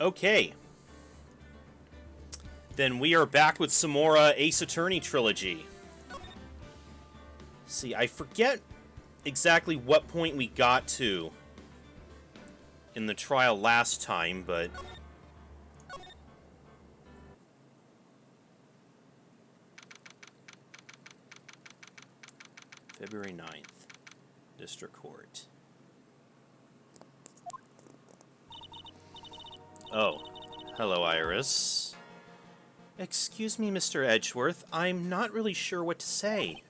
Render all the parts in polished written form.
Okay. Then we are back with some more Ace Attorney Trilogy. See, I forget exactly what point we got to in the trial last time, but... February 9th, District Court. Oh, hello, Iris. Excuse me, Mr. Edgeworth. I'm not really sure what to say.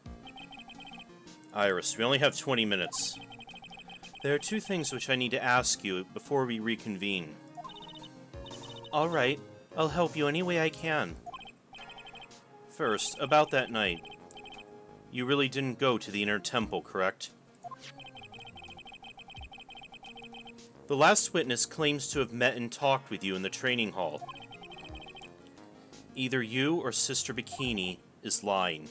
Iris, we only have 20 minutes. There are two things which I need to ask you before we reconvene. Alright, I'll help you any way I can. First, about that night. You really didn't go to the inner temple, correct? The last witness claims to have met and talked with you in the training hall. Either you or Sister Bikini is lying.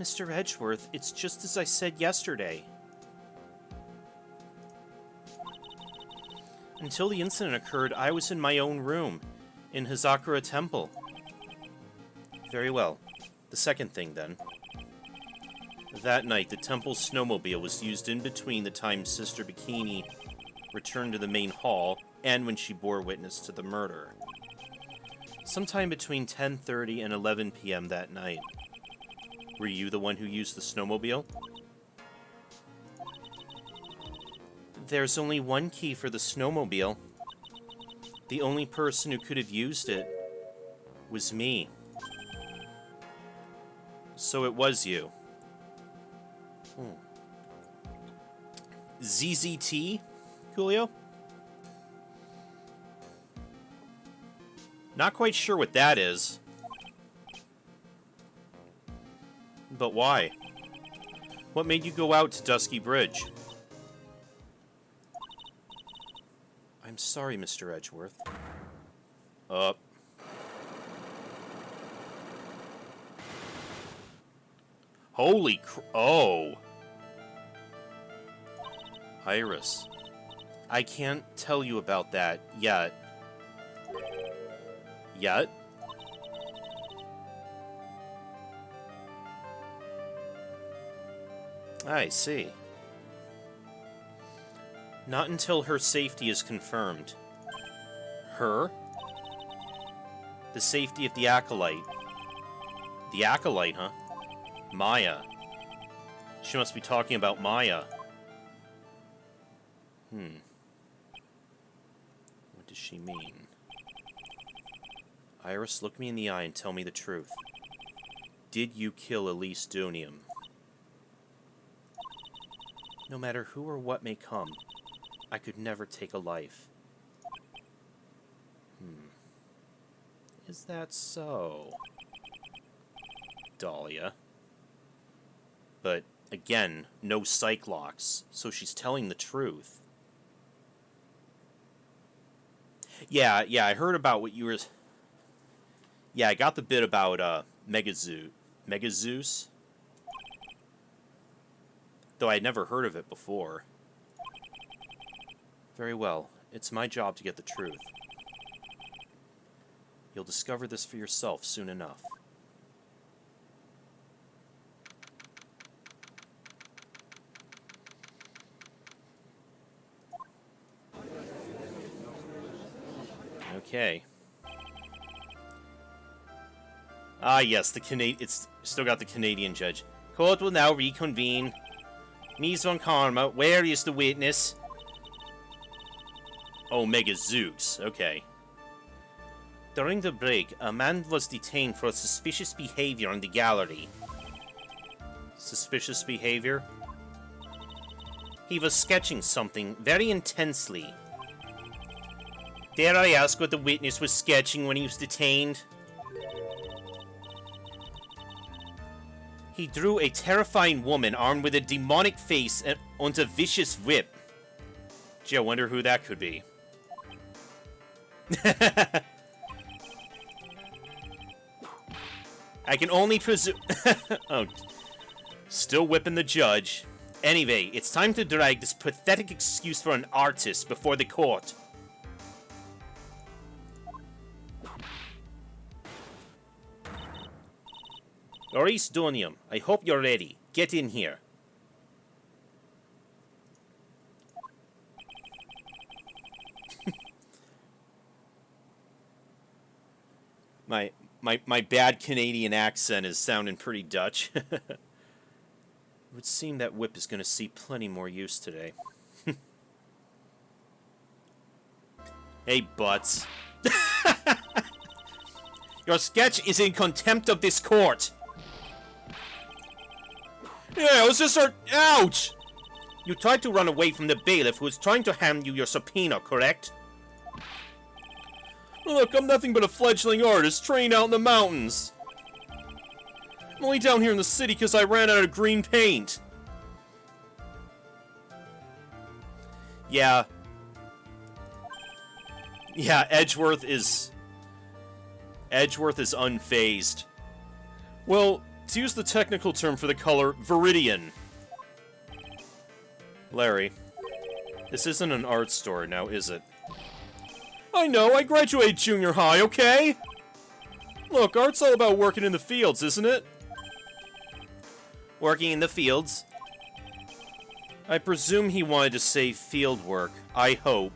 Mr. Edgeworth, it's just as I said yesterday. Until the incident occurred, I was in my own room, in Hazakura Temple. Very well. The second thing, then. That night, the temple's snowmobile was used in between the time Sister Bikini returned to the main hall and when she bore witness to the murder. Sometime between 10:30 and 11 p.m. that night. Were you the one who used the snowmobile? There's only one key for the snowmobile. The only person who could have used it was me. So it was you. ZZT, Julio? Not quite sure what that is. But why? What made you go out to Dusky Bridge? I'm sorry, Mr. Edgeworth. Holy oh! Iris. I can't tell you about that yet. Yet? I see. Not until her safety is confirmed. Her? The safety of the Acolyte. The Acolyte, huh? Maya. She must be talking about Maya. What does she mean? Iris, look me in the eye and tell me the truth. Did you kill Elise Dunium? No matter who or what may come, I could never take a life. Is that so? Dahlia. But, again, no psych locks, so she's telling the truth. Yeah, I heard about what you were... Yeah, I got the bit about, Megazeus? Though I'd never heard of it before. Very well. It's my job to get the truth. You'll discover this for yourself soon enough. Okay. Ah, yes, it's still got the Canadian judge. Court will now reconvene. Ms. Von Karma, where is the witness? Oh, Megazeus. Okay. During the break, a man was detained for suspicious behavior in the gallery. Suspicious behavior? He was sketching something very intensely. Dare I ask what the witness was sketching when he was detained? He drew a terrifying woman armed with a demonic face and a vicious whip. Gee, I wonder who that could be. I can only presume... Oh, still whipping the judge. Anyway, it's time to drag this pathetic excuse for an artist before the court. Maurice Donium, I hope you're ready. Get in here. My bad Canadian accent is sounding pretty Dutch. It would seem that Whip is going to see plenty more use today. Hey, Butts. Your sketch is in contempt of this court. Yeah, it was just our... Ouch! You tried to run away from the bailiff who was trying to hand you your subpoena, correct? Look, I'm nothing but a fledgling artist trained out in the mountains. I'm only down here in the city because I ran out of green paint. Yeah. Yeah, Edgeworth is unfazed. Well, to use the technical term for the color, Viridian. Larry, this isn't an art store now, is it? I know, I graduated junior high, okay? Look, art's all about working in the fields, isn't it? Working in the fields? I presume he wanted to say field work. I hope.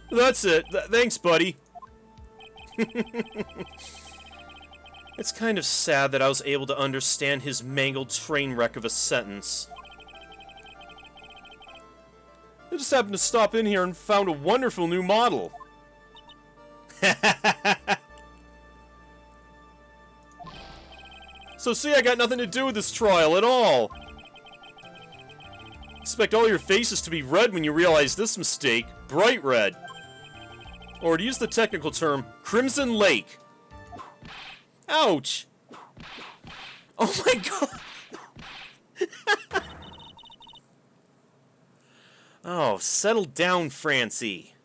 That's it. Thanks, buddy. It's kind of sad that I was able to understand his mangled train wreck of a sentence. I just happened to stop in here and found a wonderful new model. So see, I got nothing to do with this trial at all. Expect all your faces to be red when you realize this mistake. Bright red. Or to use the technical term, Crimson Lake. Ouch! Oh my god! Oh, settle down, Francie.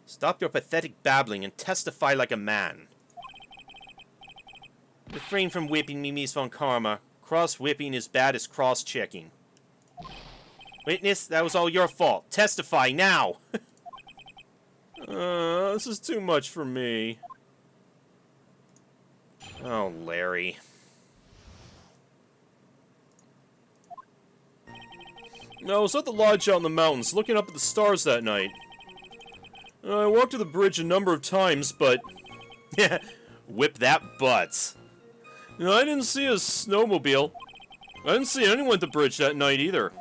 Stop your pathetic babbling and testify like a man. Refrain from whipping me, Miss Von Karma. Cross-whipping is bad as cross-checking. Witness, that was all your fault. Testify now! This is too much for me. Oh, Larry. No, I was at the lodge out in the mountains, looking up at the stars that night. I walked to the bridge a number of times, but... Whip that butts. I didn't see a snowmobile. I didn't see anyone at the bridge that night either.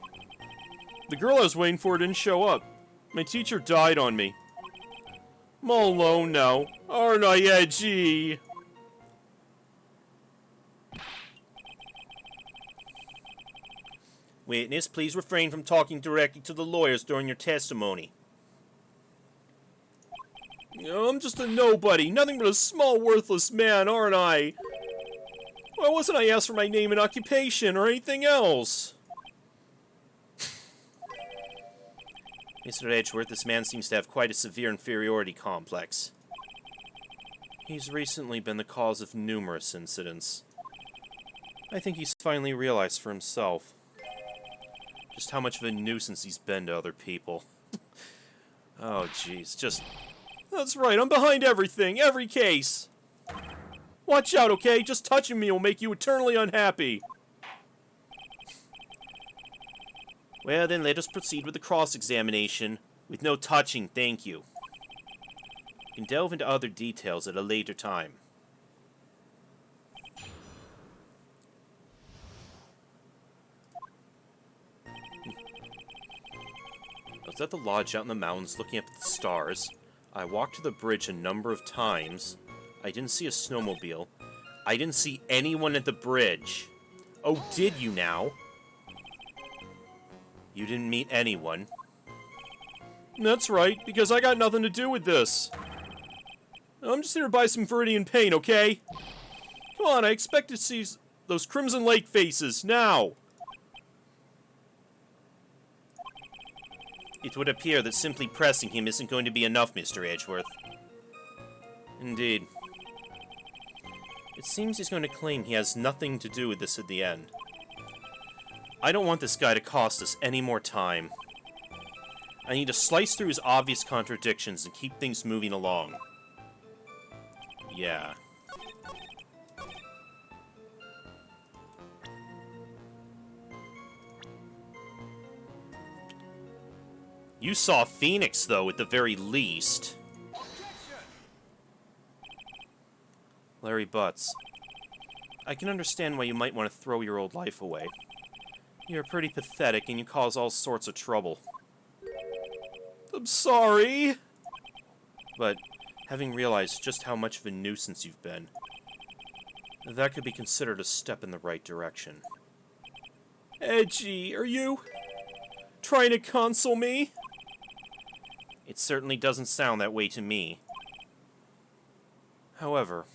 The girl I was waiting for didn't show up. My teacher died on me. I'm all alone now. Aren't I edgy? Witness, please refrain from talking directly to the lawyers during your testimony. I'm just a nobody, nothing but a small, worthless man, aren't I? Why wasn't I asked for my name and occupation or anything else? Mr. Edgeworth, this man seems to have quite a severe inferiority complex. He's recently been the cause of numerous incidents. I think he's finally realized for himself just how much of a nuisance he's been to other people. Oh, jeez, just... That's right, I'm behind everything, every case! Watch out, okay? Just touching me will make you eternally unhappy. Well, then let us proceed with the cross-examination. With no touching, thank you. We can delve into other details at a later time. I was at the lodge out in the mountains looking up at the stars. I walked to the bridge a number of times. I didn't see a snowmobile. I didn't see anyone at the bridge. Oh, did you now? You didn't meet anyone. That's right, because I got nothing to do with this. I'm just here to buy some Viridian paint, okay? Come on, I expect to see those Crimson Lake faces, now! It would appear that simply pressing him isn't going to be enough, Mr. Edgeworth. Indeed. It seems he's going to claim he has nothing to do with this at the end. I don't want this guy to cost us any more time. I need to slice through his obvious contradictions and keep things moving along. Yeah. You saw Phoenix, though, at the very least. Larry Butts. I can understand why you might want to throw your old life away. You're pretty pathetic and you cause all sorts of trouble. I'm sorry! But, having realized just how much of a nuisance you've been, that could be considered a step in the right direction. Edgy, are you trying to console me? It certainly doesn't sound that way to me. However,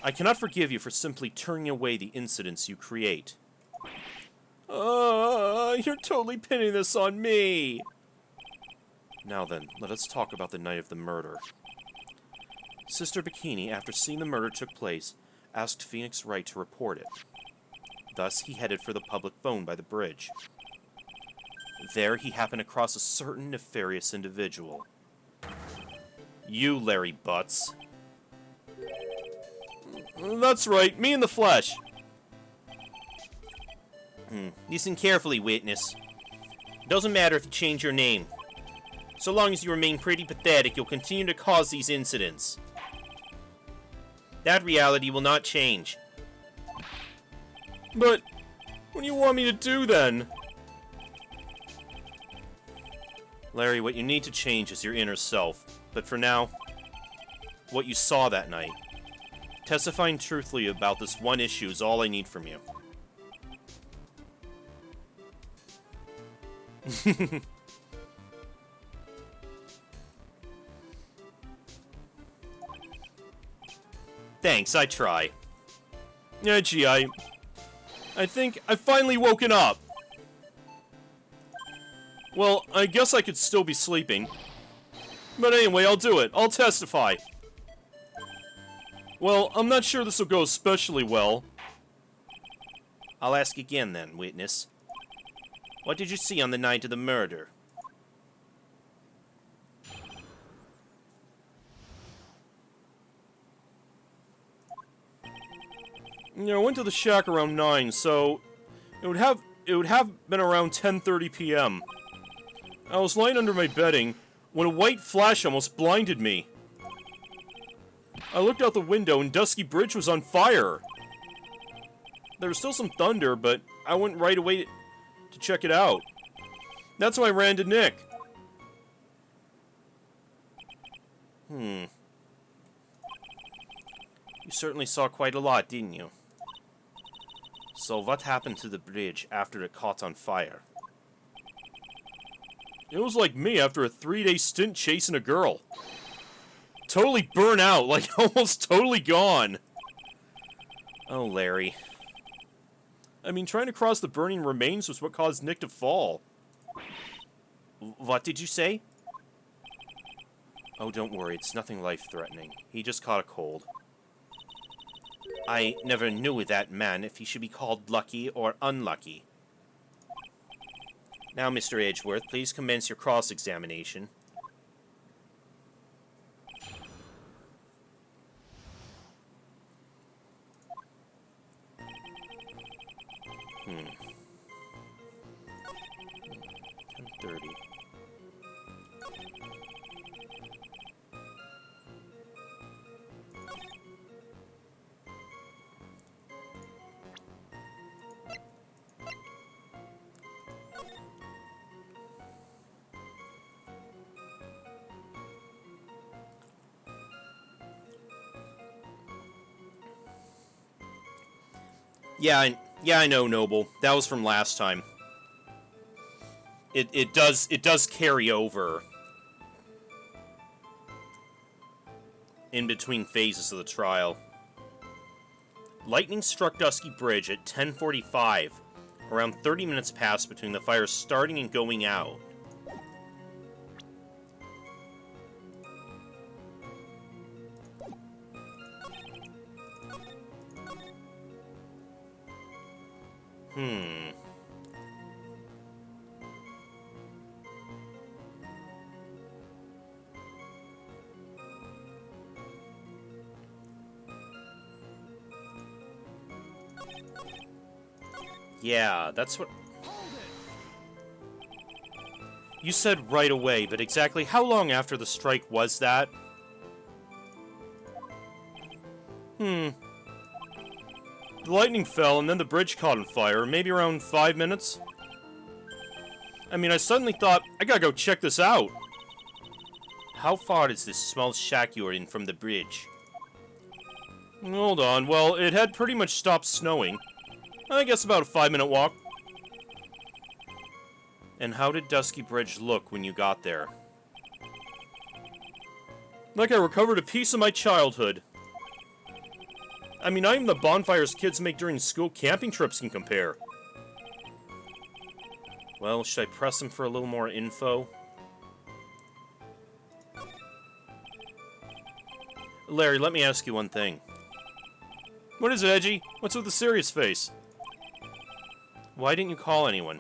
I cannot forgive you for simply turning away the incidents you create. You're totally pinning this on me! Now then, let us talk about the night of the murder. Sister Bikini, after seeing the murder took place, asked Phoenix Wright to report it. Thus, he headed for the public phone by the bridge. There, he happened across a certain nefarious individual. You, Larry Butts. That's right, me in the flesh. Listen carefully, witness. It doesn't matter if you change your name. So long as you remain pretty pathetic, you'll continue to cause these incidents. That reality will not change. But, what do you want me to do then? Larry, what you need to change is your inner self. But for now, what you saw that night. Testifying truthfully about this one issue is all I need from you. Thanks, I try. Yeah, gee, I think I've finally woken up. Well, I guess I could still be sleeping. But anyway, I'll do it. I'll testify. Well, I'm not sure this will go especially well. I'll ask again then, witness. What did you see on the night of the murder? You know, I went to the shack around 9, so it would have been around 10:30 p.m. I was lying under my bedding when a white flash almost blinded me. I looked out the window and Dusky Bridge was on fire. There was still some thunder, but I went right away to check it out. That's why I ran to Nick. You certainly saw quite a lot, didn't you? So what happened to the bridge after it caught on fire? It was like me after a 3-day stint chasing a girl. Totally burnt out, like almost totally gone. Oh, Larry. I mean, trying to cross the burning remains was what caused Nick to fall. What did you say? Oh, don't worry, it's nothing life-threatening. He just caught a cold. I never knew that man if he should be called lucky or unlucky. Now, Mr. Edgeworth, please commence your cross-examination. Hmm. 10:30. Yeah, I know, Noble. That was from last time. It does carry over in between phases of the trial. Lightning struck Dusky Bridge at 10:45. Around 30 minutes passed between the fire starting and going out. Hmm. Yeah, that's what... You said right away, but exactly how long after the strike was that? The lightning fell and then the bridge caught on fire, maybe around 5 minutes? I mean, I suddenly thought, I gotta go check this out. How far is this small shack you're in from the bridge? Hold on, well, it had pretty much stopped snowing. I guess about a 5-minute walk. And how did Dusky Bridge look when you got there? Like I recovered a piece of my childhood. I mean, not even the bonfires kids make during school camping trips can compare. Well, should I press him for a little more info? Larry, let me ask you one thing. What is it, Edgy? What's with the serious face? Why didn't you call anyone?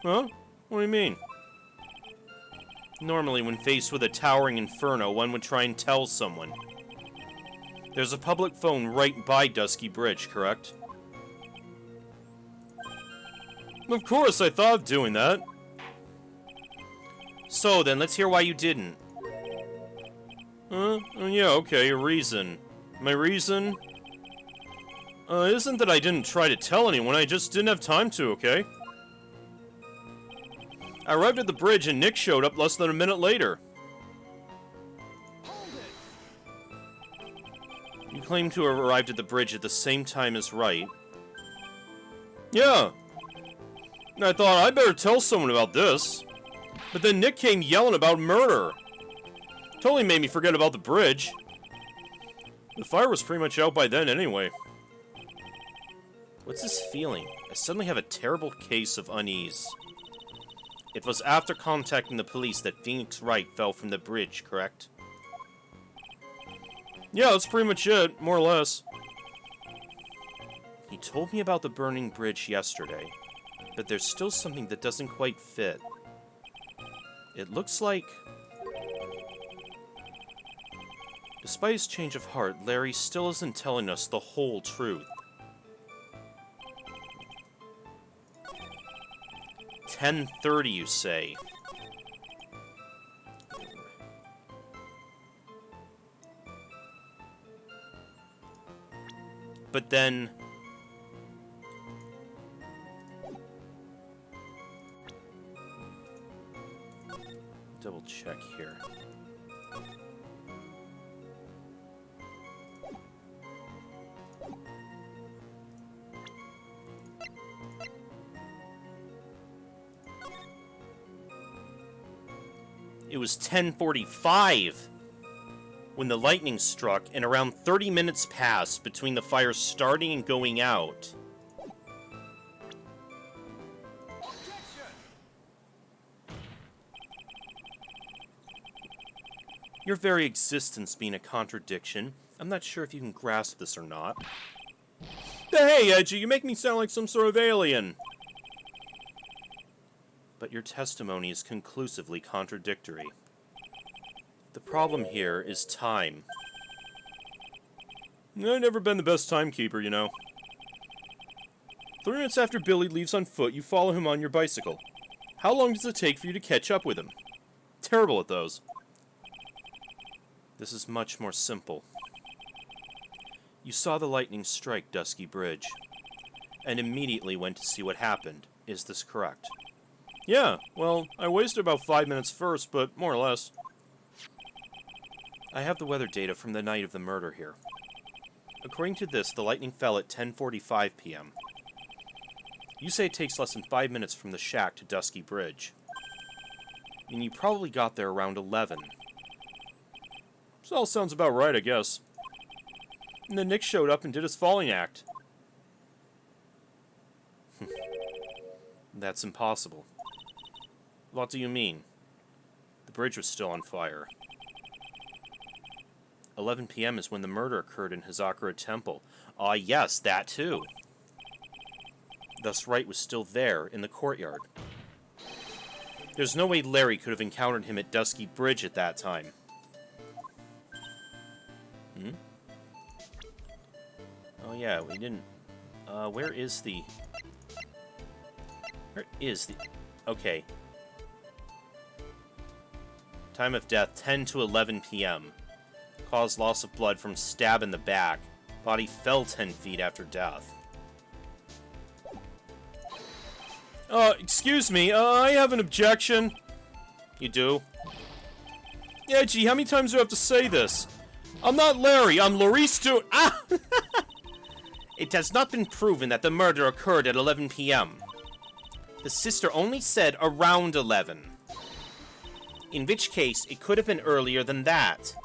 Huh? What do you mean? Normally, when faced with a towering inferno, one would try and tell someone. There's a public phone right by Dusky Bridge, correct? Of course, I thought of doing that. So then, let's hear why you didn't. Yeah, okay, a reason. My reason? Isn't that I didn't try to tell anyone, I just didn't have time to, okay? I arrived at the bridge and Nick showed up less than a minute later. You claim to have arrived at the bridge at the same time as Wright. Yeah. I thought I'd better tell someone about this. But then Nick came yelling about murder. Totally made me forget about the bridge. The fire was pretty much out by then anyway. What's this feeling? I suddenly have a terrible case of unease. It was after contacting the police that Phoenix Wright fell from the bridge, correct? Yeah, that's pretty much it, more or less. He told me about the burning bridge yesterday, but there's still something that doesn't quite fit. It looks like... Despite his change of heart, Larry still isn't telling us the whole truth. 10:30, you say? But then... Double check here. It was 10:45 when the lightning struck, and around 30 minutes passed between the fire starting and going out. Your very existence being a contradiction. I'm not sure if you can grasp this or not. Hey, Edgy, you make me sound like some sort of alien. But your testimony is conclusively contradictory. The problem here is time. I've never been the best timekeeper, you know. 3 minutes after Billy leaves on foot, you follow him on your bicycle. How long does it take for you to catch up with him? Terrible at those. This is much more simple. You saw the lightning strike Dusky Bridge, and immediately went to see what happened. Is this correct? Yeah, well, I wasted about 5 minutes first, but more or less. I have the weather data from the night of the murder here. According to this, the lightning fell at 10:45 p.m. You say it takes less than 5 minutes from the shack to Dusky Bridge. And you probably got there around 11. This all sounds about right, I guess. And then Nick showed up and did his falling act. That's impossible. What do you mean? The bridge was still on fire. 11 p.m. is when the murder occurred in Hazakura Temple. Ah, yes, that too. Thus Wright was still there, in the courtyard. There's no way Larry could have encountered him at Dusky Bridge at that time. Oh yeah, we didn't... where is the... Where is the... Okay. Time of death, 10 to 11 p.m. Caused loss of blood from stab in the back. Body fell 10 feet after death. Excuse me, I have an objection. You do? Yeah, gee, how many times do I have to say this? I'm not Larry, I'm Laurie Stewart. Ah! It has not been proven that the murder occurred at 11 p.m. The sister only said around 11. In which case, it could have been earlier than that.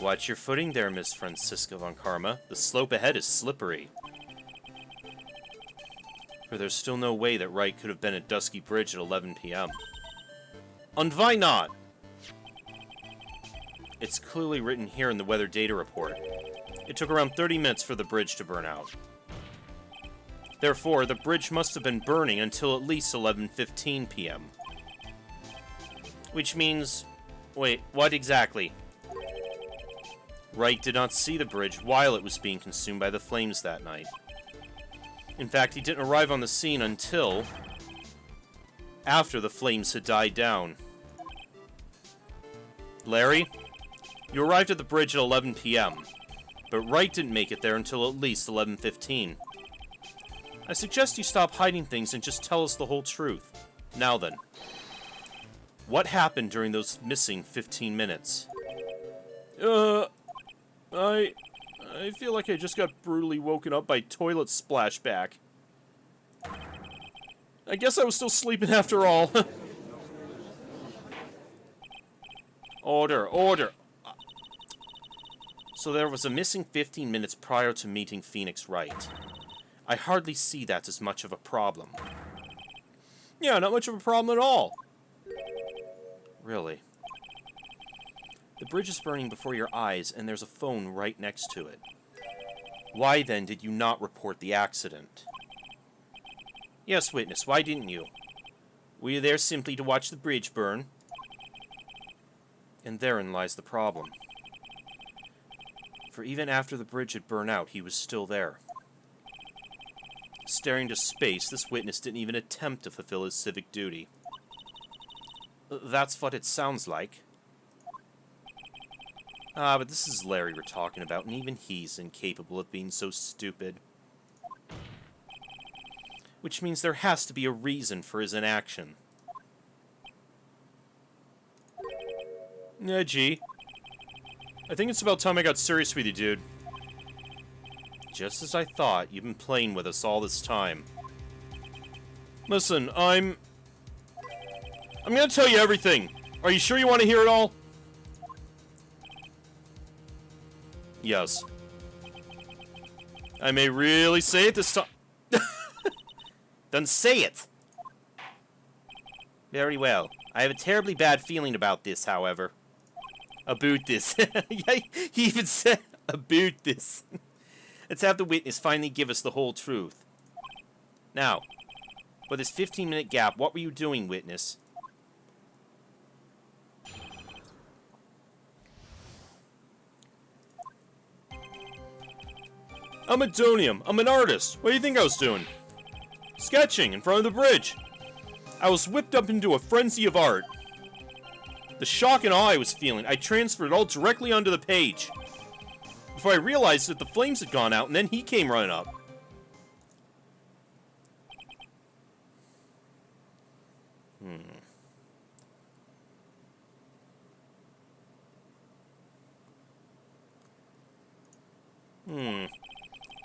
Watch your footing there, Miss Francisca von Karma. The slope ahead is slippery. For there's still no way that Wright could have been at Dusky Bridge at 11 p.m. And why not? It's clearly written here in the weather data report. It took around 30 minutes for the bridge to burn out. Therefore, the bridge must have been burning until at least 11:15 p.m. Which means... Wait, what exactly? Wright did not see the bridge while it was being consumed by the flames that night. In fact, he didn't arrive on the scene until... after the flames had died down. Larry, you arrived at the bridge at 11 p.m., but Wright didn't make it there until at least 11:15. I suggest you stop hiding things and just tell us the whole truth. Now then, what happened during those missing 15 minutes? I feel like I just got brutally woken up by toilet splashback. I guess I was still sleeping after all. Order, order. So there was a missing 15 minutes prior to meeting Phoenix Wright. I hardly see that as much of a problem. Yeah, not much of a problem at all. Really. The bridge is burning before your eyes, and there's a phone right next to it. Why, then, did you not report the accident? Yes, witness, why didn't you? Were you there simply to watch the bridge burn? And therein lies the problem. For even after the bridge had burned out, he was still there. Staring into space, this witness didn't even attempt to fulfill his civic duty. That's what it sounds like. Ah, but this is Larry we're talking about, and even he's incapable of being so stupid. Which means there has to be a reason for his inaction. Yeah, gee. I think it's about time I got serious with you, dude. Just as I thought, you've been playing with us all this time. Listen, I'm gonna tell you everything. Are you sure you want to hear it all? Yes. I may really say it this time. Then say it! Very well. I have a terribly bad feeling about this, however. About this. Yeah, he even said about this. Let's have the witness finally give us the whole truth. Now, for this 15-minute gap, what were you doing, witness? I'm Adonium. I'm an artist. What do you think I was doing? Sketching in front of the bridge. I was whipped up into a frenzy of art. The shock and awe I was feeling, I transferred it all directly onto the page. Before I realized that the flames had gone out, and then he came running up.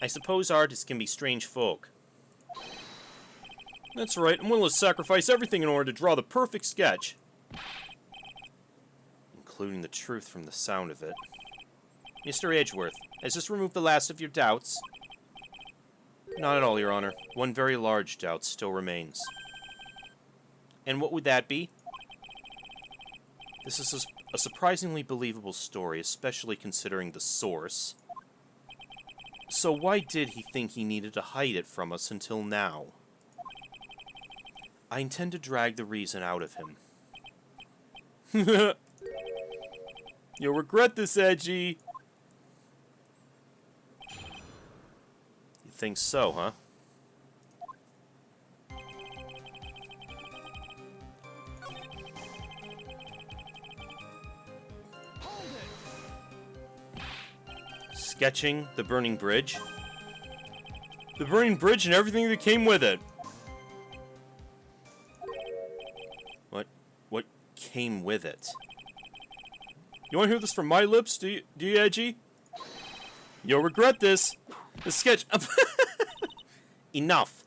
I suppose artists can be strange folk. That's right, I'm willing to sacrifice everything in order to draw the perfect sketch. Including the truth from the sound of it. Mr. Edgeworth, has this removed the last of your doubts? Not at all, Your Honor. One very large doubt still remains. And what would that be? This is a surprisingly believable story, especially considering the source. So why did he think he needed to hide it from us until now? I intend to drag the reason out of him. You'll regret this, Edgy. You think so, huh? Sketching the burning bridge. The burning bridge and everything that came with it. What came with it? You want to hear this from my lips? Do you, Edgy? You'll regret this. The sketch... Enough.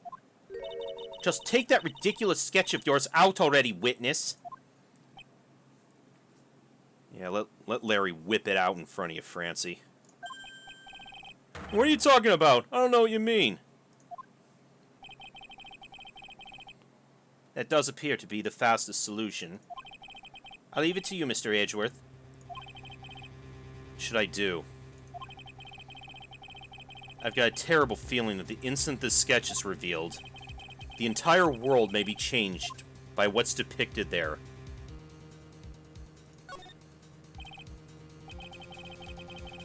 Just take that ridiculous sketch of yours out already, witness. Yeah, let Larry whip it out in front of you, Francie. What are you talking about? I don't know what you mean. That does appear to be the fastest solution. I'll leave it to you, Mr. Edgeworth. What should I do? I've got a terrible feeling that the instant this sketch is revealed, the entire world may be changed by what's depicted there.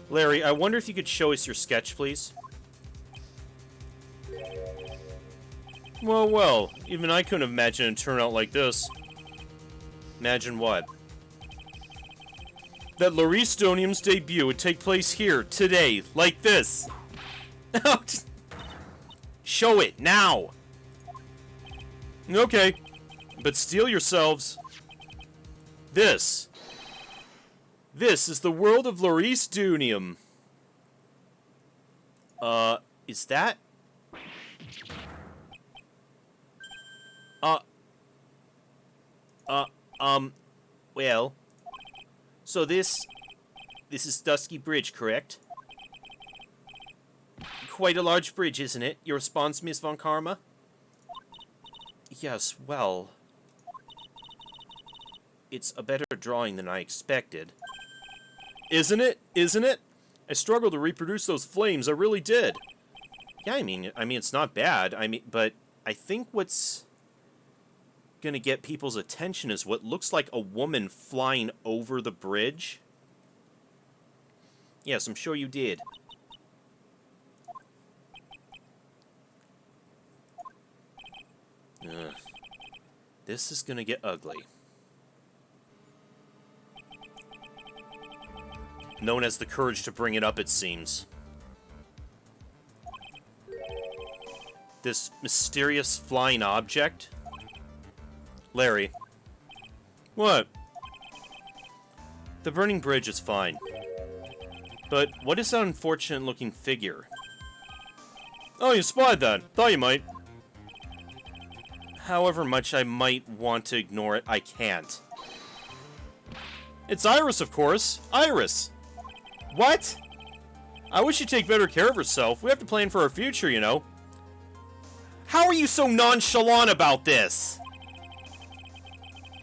Larry, I wonder if you could show us your sketch, please? Well, even I couldn't imagine it turned out like this. Imagine what? That Lauristonium's debut would take place here, today, like this. Show it, now! Okay, but steel yourselves. This is the world of Lauristonium. Is that? Well. So this is Dusky Bridge, correct? Quite a large bridge, isn't it? Your response, Miss Von Karma? Yes, well... It's a better drawing than I expected. Isn't it? Isn't it? I struggled to reproduce those flames, I really did. Yeah, I mean, it's not bad. But I think what's gonna get people's attention is what looks like a woman flying over the bridge. Yes, I'm sure you did. Ugh. This is gonna get ugly. Known as the courage to bring it up, it seems. This mysterious flying object? Larry. What? The burning bridge is fine. But what is that unfortunate-looking figure? Oh, you spied that. Thought you might. However much I might want to ignore it, I can't. It's Iris, of course. Iris! What? I wish you'd take better care of herself. We have to plan for our future, you know. How are you so nonchalant about this?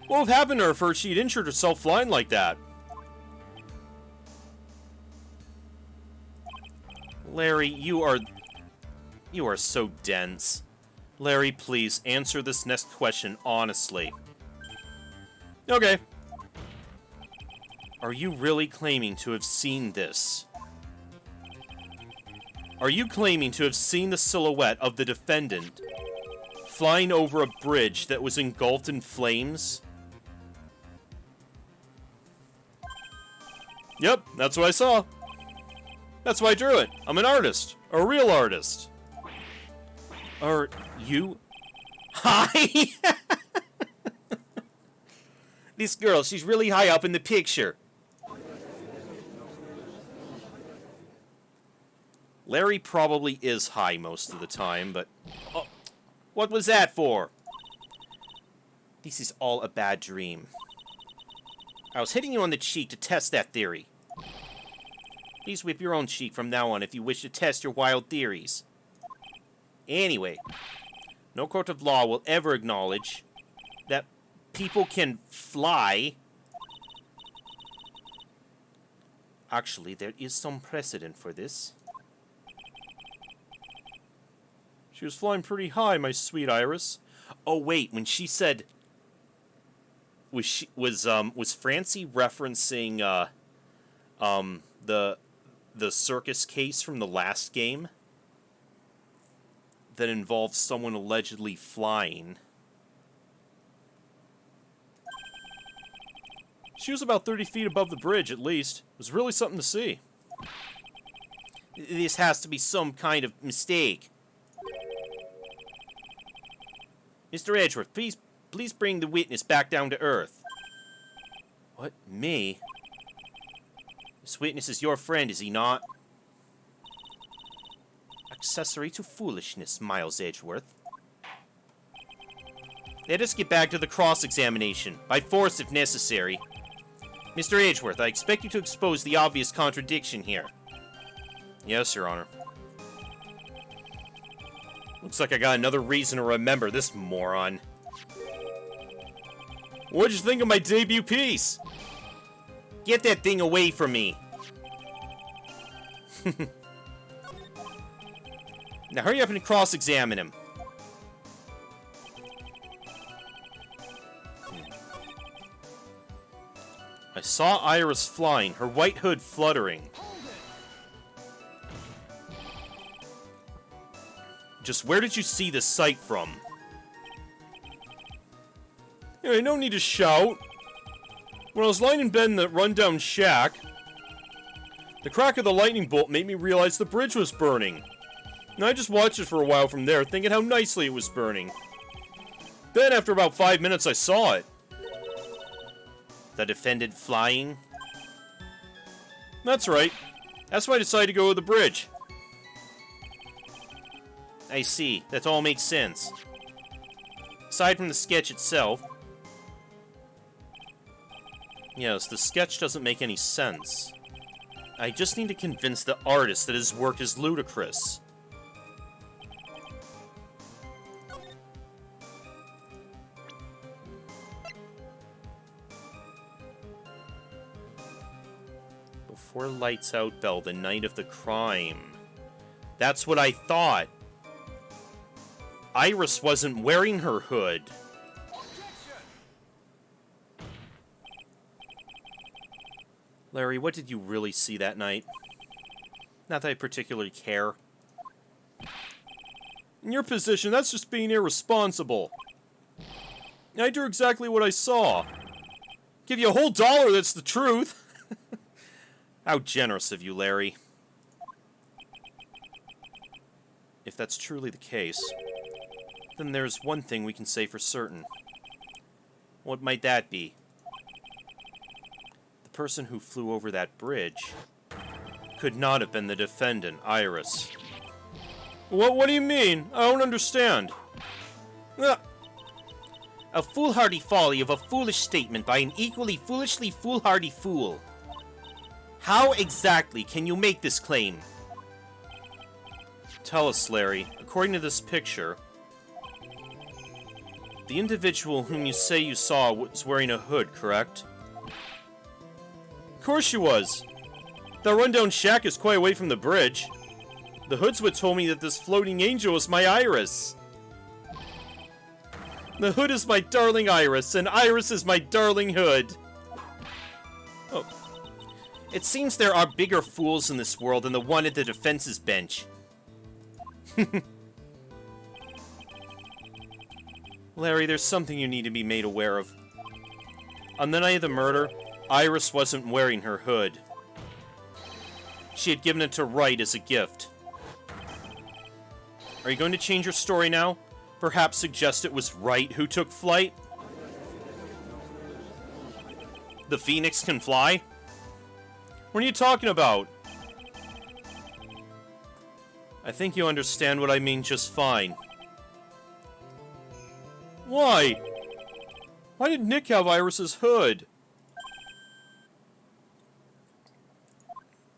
What would have happened to her if she'd injured herself flying like that? Larry, you are so dense. Larry, please, answer this next question honestly. Okay. Are you really claiming to have seen this? Are you claiming to have seen the silhouette of the defendant flying over a bridge that was engulfed in flames? Yep, that's what I saw. That's why I drew it. I'm an artist. A real artist. Are you... Hi! This girl, she's really high up in the picture. Larry probably is high most of the time, but... Oh, what was that for? This is all a bad dream. I was hitting you on the cheek to test that theory. Please whip your own cheek from now on if you wish to test your wild theories. Anyway, no court of law will ever acknowledge that people can fly. Actually, there is some precedent for this. She was flying pretty high, my sweet Iris. Oh wait, when she said, was Francie referencing the circus case from the last game that involved someone allegedly flying? She was about 30 feet above the bridge, at least. It was really something to see. This has to be some kind of mistake. Mr. Edgeworth, please bring the witness back down to Earth. What? Me? This witness is your friend, is he not? Accessory to foolishness, Miles Edgeworth. Let us get back to the cross-examination, by force if necessary. Mr. Edgeworth, I expect you to expose the obvious contradiction here. Yes, Your Honor. Looks like I got another reason to remember this moron. What'd you think of my debut piece? Get that thing away from me. Now hurry up and cross-examine him. I saw Iris flying, her white hood fluttering. Just where did you see this sight from? Yeah, no need to shout. When I was lying in bed in the rundown shack, the crack of the lightning bolt made me realize the bridge was burning. And I just watched it for a while from there, thinking how nicely it was burning. Then, after about 5 minutes, I saw it. The defendant flying? That's right. That's why I decided to go to the bridge. I see. That all makes sense. Aside from the sketch itself... Yes, the sketch doesn't make any sense. I just need to convince the artist that his work is ludicrous. Before lights out bell, the night of the crime. That's what I thought. Iris wasn't wearing her hood. Larry, what did you really see that night? Not that I particularly care. In your position, that's just being irresponsible. I do exactly what I saw. Give you a whole $1, that's the truth. How generous of you, Larry. If that's truly the case, then there's one thing we can say for certain. What might that be? The person who flew over that bridge could not have been the defendant, Iris. What do you mean? I don't understand. A foolhardy folly of a foolish statement by an equally foolishly foolhardy fool. How exactly can you make this claim? Tell us, Larry. According to this picture, the individual whom you say you saw was wearing a hood, correct? Of course she was. That rundown shack is quite away from the bridge. The hood's what told me that this floating angel is my Iris. The hood is my darling Iris, and Iris is my darling hood. Oh. It seems there are bigger fools in this world than the one at the defense's bench. Larry, there's something you need to be made aware of. On the night of the murder, Iris wasn't wearing her hood. She had given it to Wright as a gift. Are you going to change your story now? Perhaps suggest it was Wright who took flight? The Phoenix can fly? What are you talking about? I think you understand what I mean just fine. Why? Why did Nick have Iris's hood?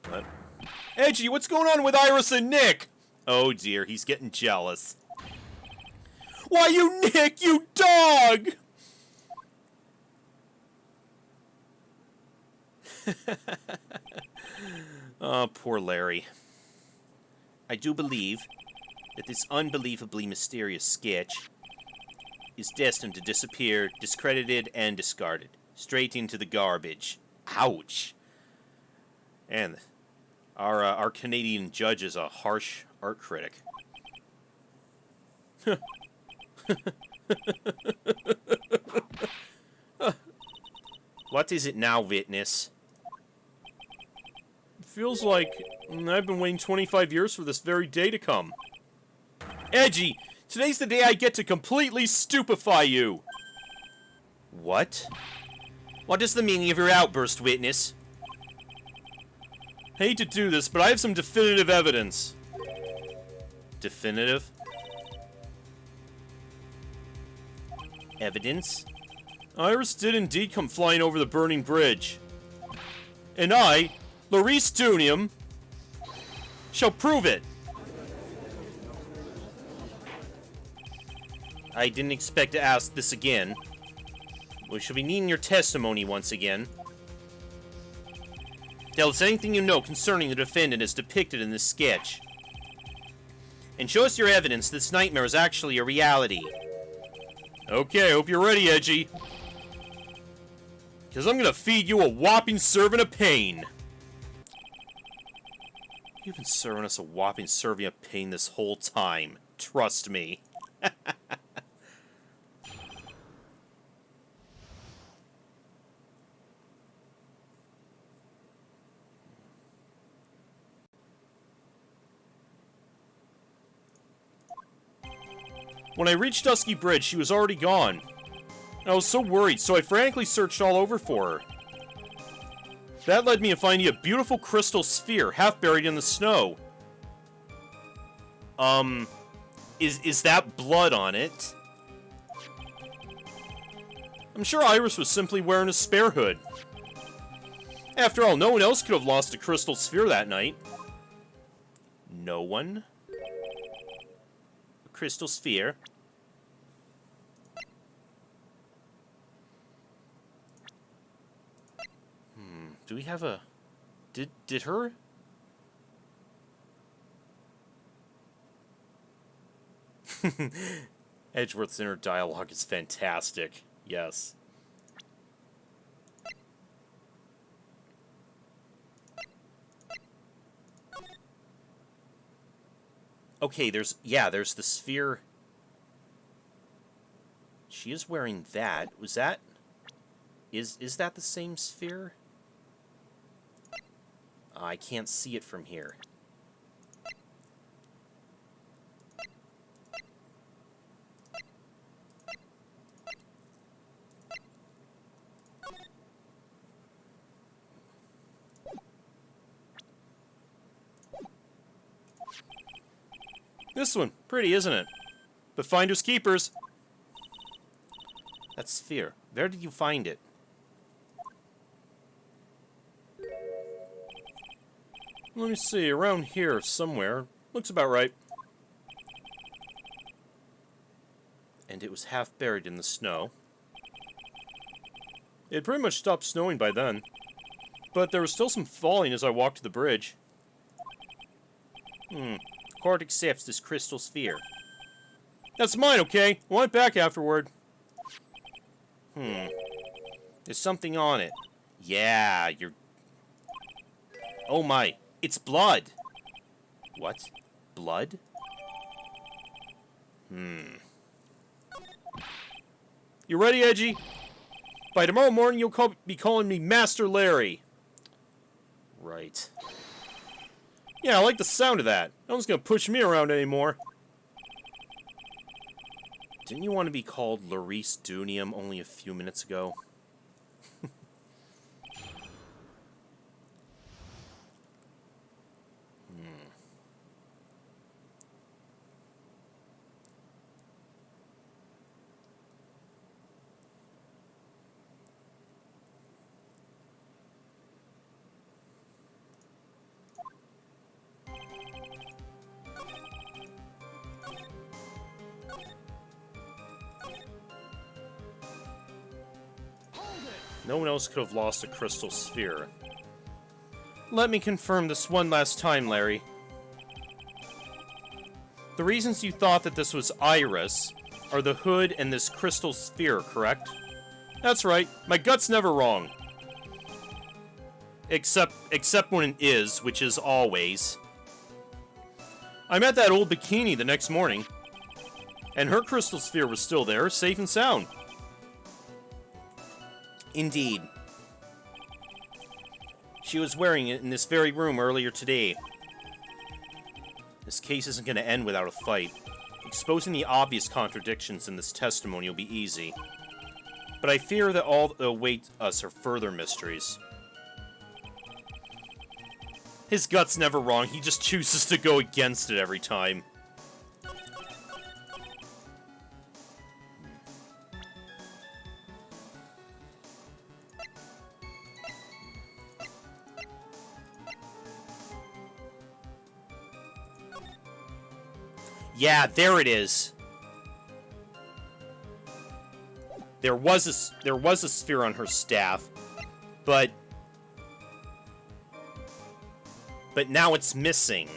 What? Edgy, what's going on with Iris and Nick? Oh dear, he's getting jealous. Why, you Nick, you dog! Oh, poor Larry. I do believe that this unbelievably mysterious sketch is destined to disappear, discredited, and discarded. Straight into the garbage. Ouch! And our Canadian judge is a harsh art critic. What is it now, witness? It feels like I've been waiting 25 years for this very day to come. Edgy! Today's the day I get to completely stupefy you! What? What is the meaning of your outburst, witness? Hate to do this, but I have some definitive evidence. Definitive? Evidence? Iris did indeed come flying over the burning bridge. And I, Larice Dunium, shall prove it! I didn't expect to ask this again. We shall be needing your testimony once again. Tell us anything you know concerning the defendant as depicted in this sketch. And show us your evidence this nightmare is actually a reality. Okay, hope you're ready, Edgy. Because I'm gonna feed you a whopping serving of pain. You've been serving us a whopping serving of pain this whole time. Trust me. When I reached Dusky Bridge, she was already gone. I was so worried, so I frantically searched all over for her. That led me to finding a beautiful crystal sphere, half buried in the snow. Is that blood on it? I'm sure Iris was simply wearing a spare hood. After all, no one else could have lost a crystal sphere that night. No one? Crystal sphere. Do we have a... Did her... Edgeworth's inner dialogue is fantastic. Yes. Okay, there's the sphere. She is wearing that. Was that... Is that the same sphere? I can't see it from here. This one. Pretty, isn't it? But finders keepers. That sphere. Where did you find it? Let me see. Around here somewhere. Looks about right. And it was half buried in the snow. It had pretty much stopped snowing by then. But there was still some falling as I walked to the bridge. Court accepts this crystal sphere. That's mine, okay? I want it back afterward. There's something on it. Yeah, you're... Oh my, it's blood. What? Blood? You ready, Edgy? By tomorrow morning, you'll be calling me Master Larry. Right. Yeah, I like the sound of that. No one's gonna push me around anymore. Didn't you want to be called Larice Dunium only a few minutes ago? No one else could have lost a crystal sphere. Let me confirm this one last time, Larry. The reasons you thought that this was Iris are the hood and this crystal sphere, correct? That's right. My gut's never wrong. Except when it is, which is always. I met that old bikini the next morning, and her crystal sphere was still there, safe and sound. Indeed. She was wearing it in this very room earlier today. This case isn't going to end without a fight. Exposing the obvious contradictions in this testimony will be easy. But I fear that all that await us are further mysteries. His gut's never wrong, he just chooses to go against it every time. Yeah, there it is. There was a sphere on her staff, but now it's missing.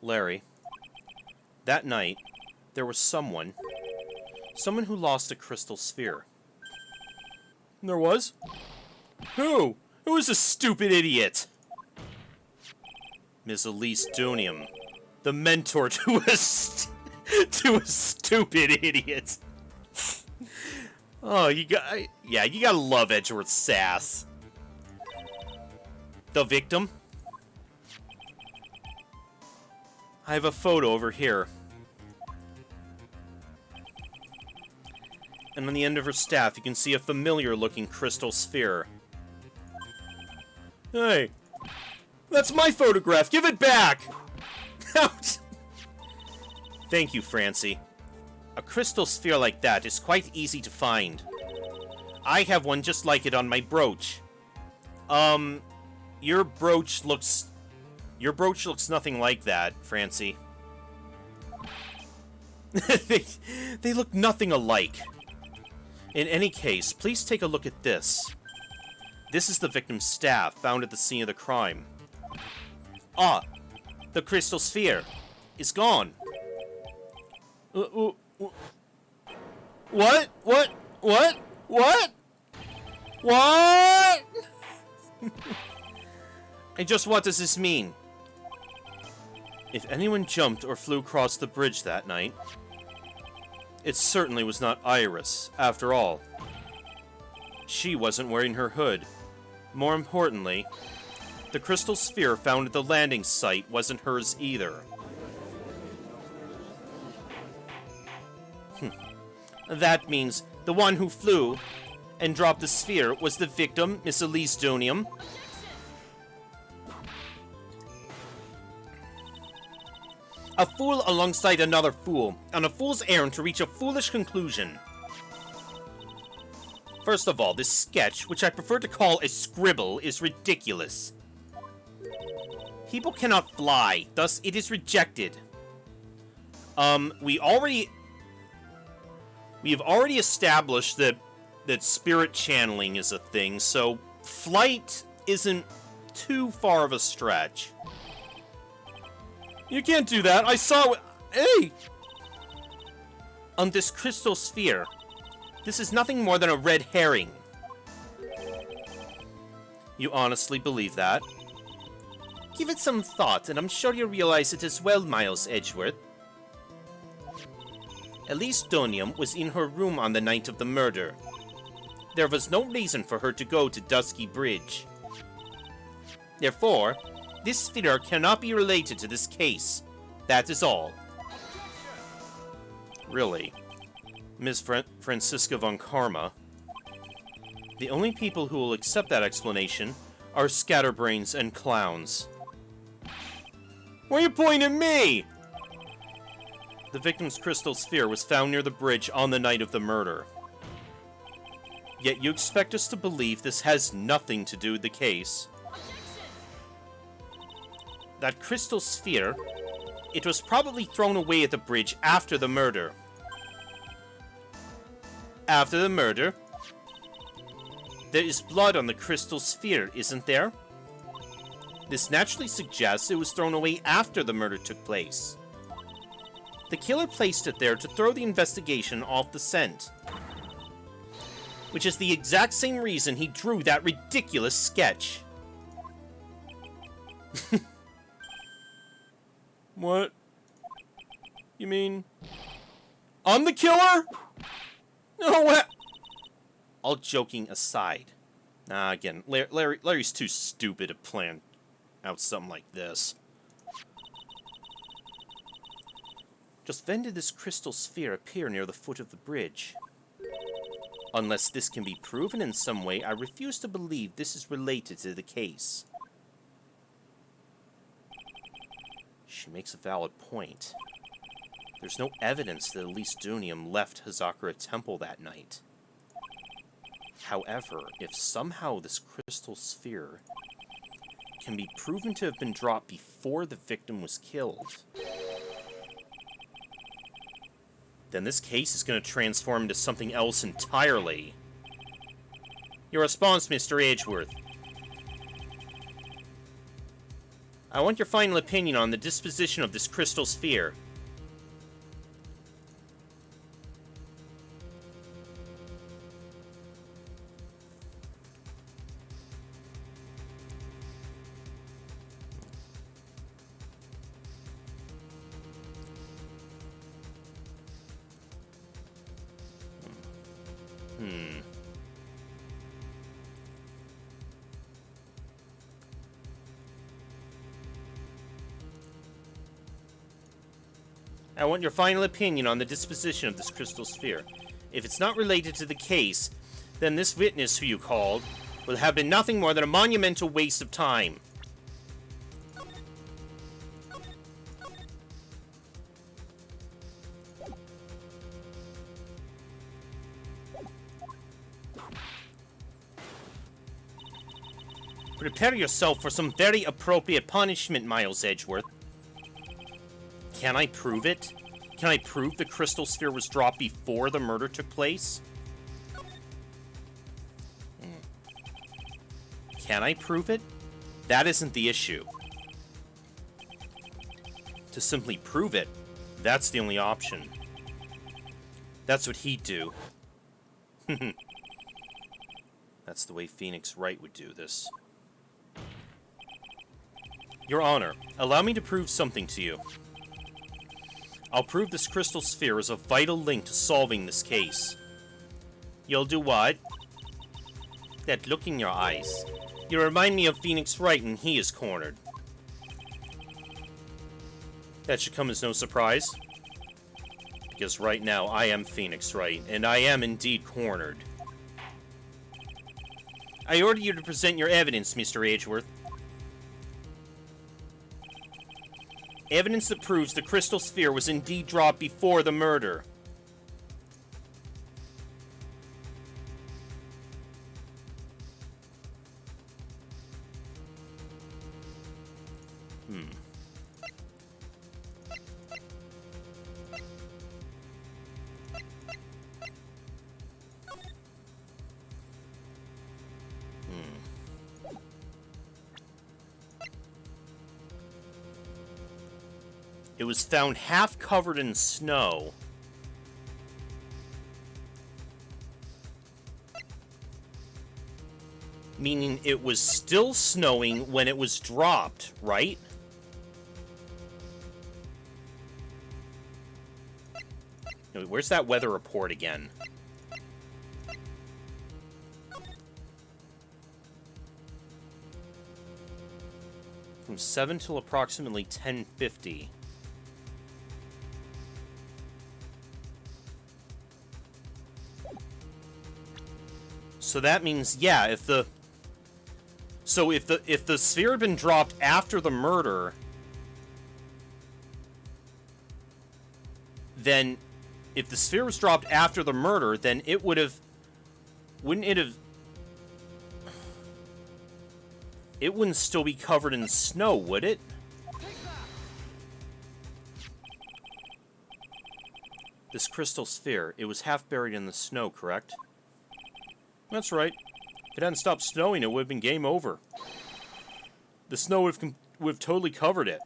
Larry, that night, there was someone who lost a crystal sphere. There was? Who? Who is a stupid idiot? Ms. Elise Dunium, the mentor to a stupid idiot. Oh, you gotta love Edgeworth's sass. The victim? I have a photo over here. And on the end of her staff, you can see a familiar-looking crystal sphere. Hey, that's my photograph! Give it back! Ouch! Thank you, Francie. A crystal sphere like that is quite easy to find. I have one just like it on my brooch. Your brooch looks nothing like that, Francie. They look nothing alike. In any case, please take a look at this. This is the victim's staff, found at the scene of the crime. Ah, the crystal sphere is gone. What? And just what does this mean? If anyone jumped or flew across the bridge that night, it certainly was not Iris, after all. She wasn't wearing her hood. More importantly, the crystal sphere found at the landing site wasn't hers either. That means the one who flew and dropped the sphere was the victim, Miss Elise Dunium. A fool alongside another fool, on a fool's errand to reach a foolish conclusion. First of all, this sketch, which I prefer to call a scribble, is ridiculous. People cannot fly, thus it is rejected. We have already established that spirit channeling is a thing, so flight isn't too far of a stretch. You can't do that. I saw it. Hey! On this crystal sphere, this is nothing more than a red herring. You honestly believe that? Give it some thought, and I'm sure you'll realize it as well, Miles Edgeworth. Elise Dunium was in her room on the night of the murder. There was no reason for her to go to Dusky Bridge. Therefore, this sphere cannot be related to this case. That is all. Really? Ms. Francisca von Karma? The only people who will accept that explanation are scatterbrains and clowns. Why are you pointing at me? The victim's crystal sphere was found near the bridge on the night of the murder. Yet you expect us to believe this has nothing to do with the case. That crystal sphere, it was probably thrown away at the bridge after the murder. After the murder? There is blood on the crystal sphere, isn't there? This naturally suggests it was thrown away after the murder took place. The killer placed it there to throw the investigation off the scent. Which is the exact same reason he drew that ridiculous sketch. What? You mean... I'm the killer? No, what? All joking aside. Nah, again, Larry's too stupid to plan out something like this. Just when did this crystal sphere appear near the foot of the bridge? Unless this can be proven in some way, I refuse to believe this is related to the case. She makes a valid point. There's no evidence that Elise Dunium left Hazakura Temple that night. However, if somehow this crystal sphere can be proven to have been dropped before the victim was killed, then this case is going to transform into something else entirely. Your response, Mr. Edgeworth. I want your final opinion on the disposition of this crystal sphere. I want your final opinion on the disposition of this crystal sphere. If it's not related to the case, then this witness who you called will have been nothing more than a monumental waste of time. Prepare yourself for some very appropriate punishment, Miles Edgeworth. Can I prove it? Can I prove the crystal sphere was dropped before the murder took place? Can I prove it? That isn't the issue. To simply prove it, that's the only option. That's what he'd do. That's the way Phoenix Wright would do this. Your Honor, allow me to prove something to you. I'll prove this crystal sphere is a vital link to solving this case. You'll do what? That look in your eyes. You remind me of Phoenix Wright when he is cornered. That should come as no surprise. Because right now, I am Phoenix Wright, and I am indeed cornered. I order you to present your evidence, Mr. Edgeworth. Evidence that proves the crystal sphere was indeed dropped before the murder. It was found half covered in snow. Meaning it was still snowing when it was dropped, right? Where's that weather report again? From 7 till approximately 10:50. So that means, yeah, if the sphere had been dropped after the murder, then if the sphere was dropped after the murder, then it would have, wouldn't it have, it wouldn't still be covered in snow, would it? This crystal sphere, it was half buried in the snow, correct? That's right. If it hadn't stopped snowing, it would have been game over. The snow would have totally covered it.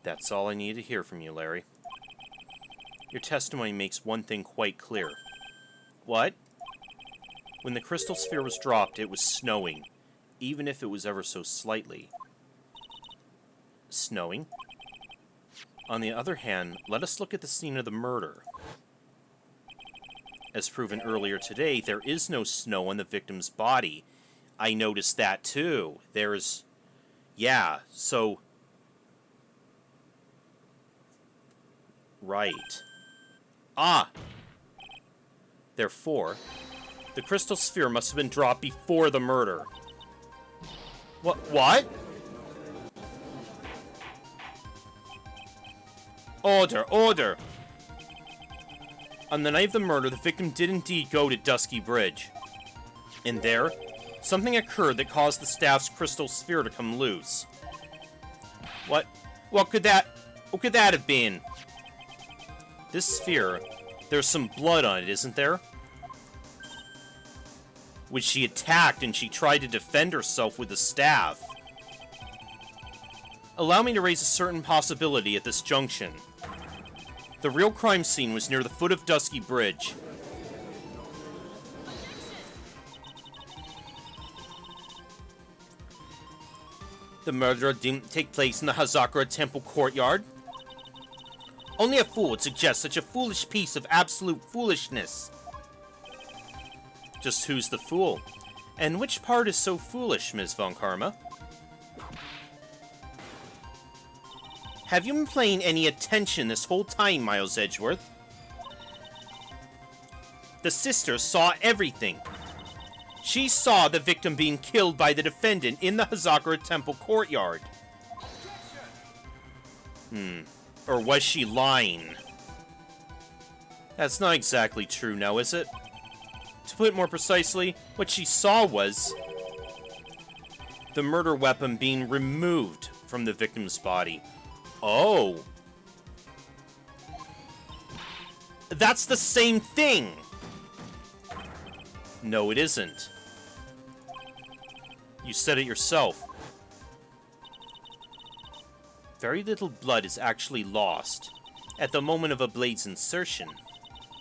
That's all I needed to hear from you, Larry. Your testimony makes one thing quite clear. What? When the crystal sphere was dropped, it was snowing, even if it was ever so slightly. Snowing? On the other hand, let us look at the scene of the murder. As proven earlier today, there is no snow on the victim's body. I noticed that too. There's... Yeah, so... Right. Ah! Therefore, the crystal sphere must have been dropped before the murder. What? Order! On the night of the murder, the victim did indeed go to Dusky Bridge. And there, something occurred that caused the staff's crystal sphere to come loose. What could that have been? This sphere, there's some blood on it, isn't there? Which she attacked and she tried to defend herself with the staff. Allow me to raise a certain possibility at this junction. The real crime scene was near the foot of Dusky Bridge. The murder didn't take place in the Hazakura Temple courtyard. Only a fool would suggest such a foolish piece of absolute foolishness. Just who's the fool? And which part is so foolish, Ms. Von Karma? Have you been paying any attention this whole time, Miles Edgeworth? The sister saw everything. She saw the victim being killed by the defendant in the Hazakura Temple courtyard. Or was she lying? That's not exactly true now, is it? To put it more precisely, what she saw was the murder weapon being removed from the victim's body. Oh. That's the same thing! No, it isn't. You said it yourself. Very little blood is actually lost at the moment of a blade's insertion.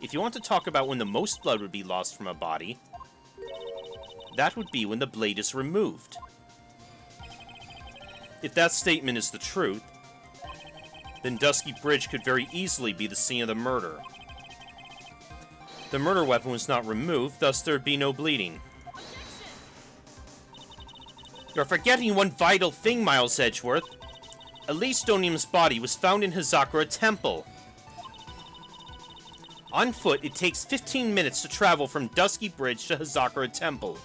If you want to talk about when the most blood would be lost from a body, that would be when the blade is removed. If that statement is the truth, then Dusky Bridge could very easily be the scene of the murder. The murder weapon was not removed, thus there'd be no bleeding. You're forgetting one vital thing, Miles Edgeworth. Elise Stonium's body was found in Hazakura Temple. On foot, it takes 15 minutes to travel from Dusky Bridge to Hazakura Temple.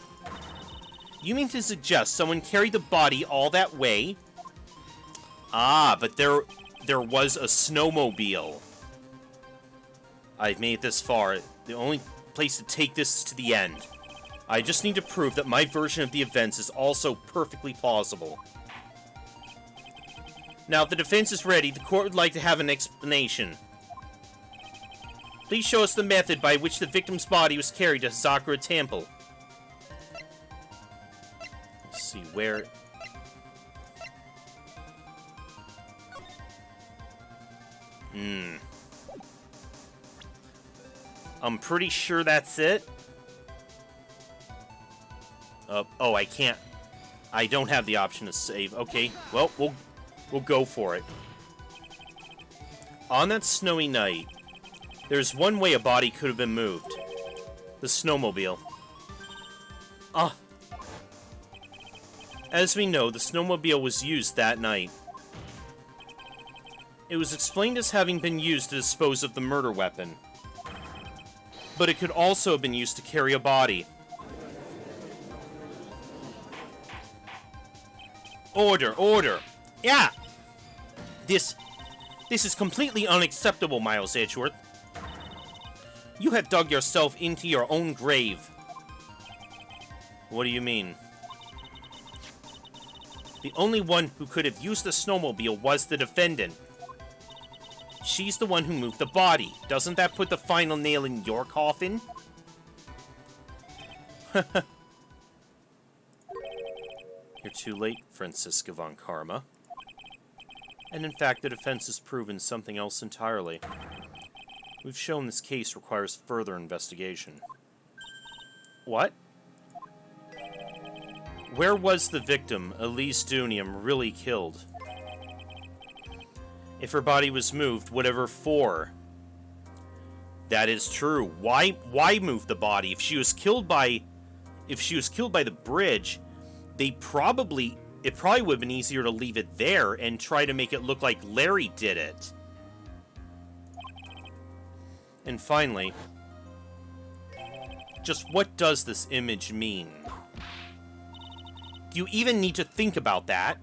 You mean to suggest someone carried the body all that way? Ah, but there was a snowmobile. I've made it this far. The only place to take this is to the end. I just need to prove that my version of the events is also perfectly plausible. Now, if the defense is ready, the court would like to have an explanation. Please show us the method by which the victim's body was carried to Hazakura Temple. Let's see, where... I'm pretty sure that's it. Oh, I can't. I don't have the option to save. Okay, well, we'll go for it. On that snowy night, there's one way a body could have been moved. The snowmobile. Ah. As we know, the snowmobile was used that night. It was explained as having been used to dispose of the murder weapon. But it could also have been used to carry a body. Order! Yeah! This is completely unacceptable, Miles Edgeworth. You have dug yourself into your own grave. What do you mean? The only one who could have used the snowmobile was the defendant. She's the one who moved the body. Doesn't that put the final nail in your coffin? You're too late, Franziska von Karma. And in fact, the defense has proven something else entirely. We've shown this case requires further investigation. What? Where was the victim, Elise Dunium, really killed? If her body was moved, whatever for? That is true. Why move the body? If she was killed by the bridge, it probably would have been easier to leave it there and try to make it look like Larry did it. And finally, just what does this image mean? Do you even need to think about that?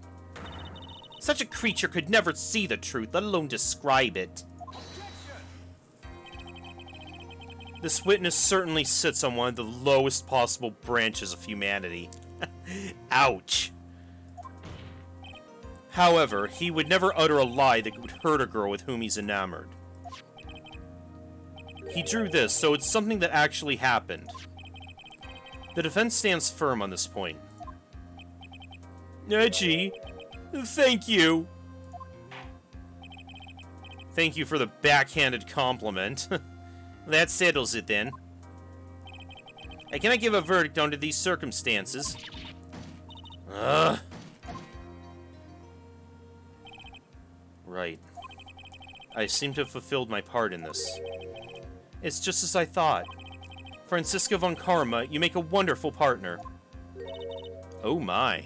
Such a creature could never see the truth, let alone describe it. This witness certainly sits on one of the lowest possible branches of humanity. Ouch. However, he would never utter a lie that would hurt a girl with whom he's enamored. He drew this, so it's something that actually happened. The defense stands firm on this point. Gee, thank you. Thank you for the backhanded compliment. That settles it then. I cannot give a verdict under these circumstances. Right. I seem to have fulfilled my part in this. It's just as I thought. Franziska von Karma, you make a wonderful partner. Oh my.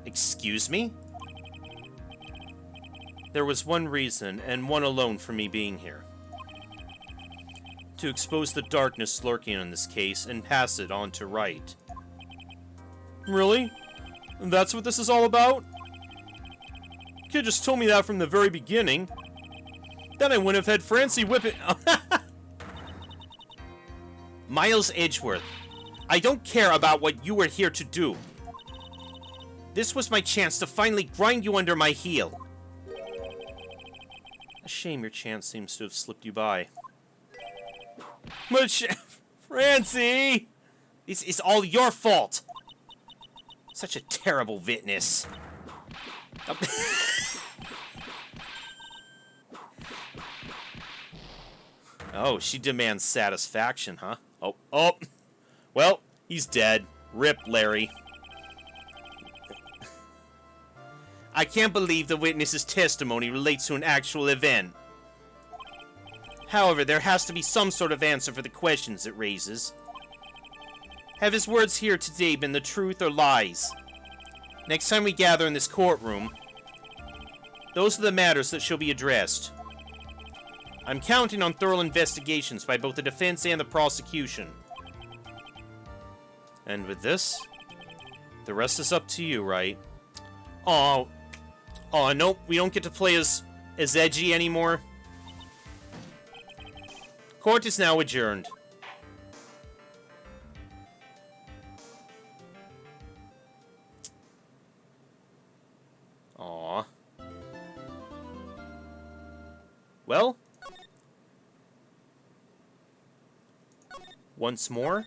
Excuse me? There was one reason, and one alone, for me being here. To expose the darkness lurking in this case, and pass it on to right. Really? That's what this is all about? You could've just told me that from the very beginning. Then I wouldn't have had Francie whip it. Miles Edgeworth, I don't care about what you were here to do. This was my chance to finally grind you under my heel. A shame your chance seems to have slipped you by. But Francie! This is all your fault! Such a terrible witness. Oh, she demands satisfaction, huh? Oh. Well, he's dead. Rip, Larry. I can't believe the witness's testimony relates to an actual event. However, there has to be some sort of answer for the questions it raises. Have his words here today been the truth or lies? Next time we gather in this courtroom, those are the matters that shall be addressed. I'm counting on thorough investigations by both the defense and the prosecution. And with this, the rest is up to you, right? Oh, nope, we don't get to play as edgy anymore. Court is now adjourned. Aw. Well, once more,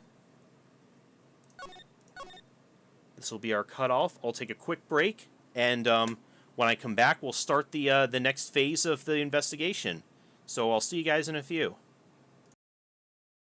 this will be our cutoff. I'll take a quick break, and when I come back, we'll start the next phase of the investigation. So I'll see you guys in a few.